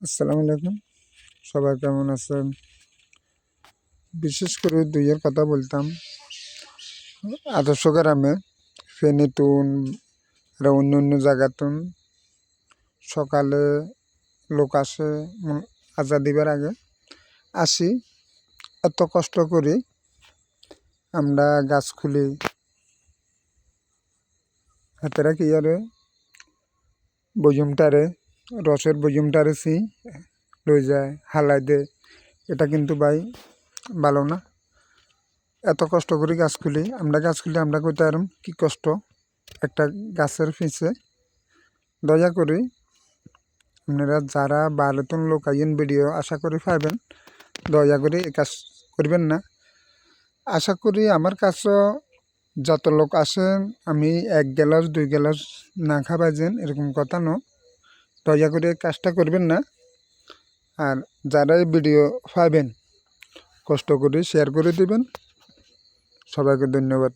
আসসালামু আলাইকুম। সবাই কেমন আছেন? বিশেষ করে দুইয়ের কথা বলতাম। আদর্শ গ্রামে ফেনীতুন অন্য অন্য জায়গাতুন সকালে লোক আসে আজা দিবার আগে আসি। এত কষ্ট করি আমরা গাছ খুলি, হাতেরা কি আরে বজুমটারে রসের বজুমটারে লই যায় হালাই দে। এটা কিন্তু ভাই ভালো না। এত কষ্ট করি গাছ খুলি, আমরা কইতে পারম কি কষ্ট একটা গাছের পিছে। দয়া করি আপনারা যারা বারোতন লোক আইন ভিডিও আশা করি পাবেন, দয়া করে এই কাজ করবেন না। আশা করি আমার কাছেও যত লোক আসেন আমি 1 গ্লাস 2 গ্লাস না খাবাইছেন এরকম কথা ন। দয়া করে এই কাজটা করবেন না। আর যারা এই ভিডিও পাবেন কষ্ট করে শেয়ার করে দিবেন। সবাইকে ধন্যবাদ।